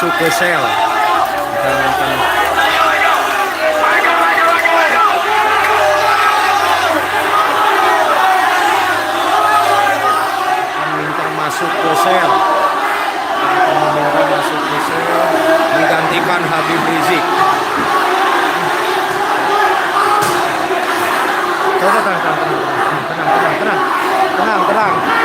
masuk ke sel. Kita akan meminta masuk ke sel. Akan meminta masuk ke sel menggantikan Habib Rizik. Tenang.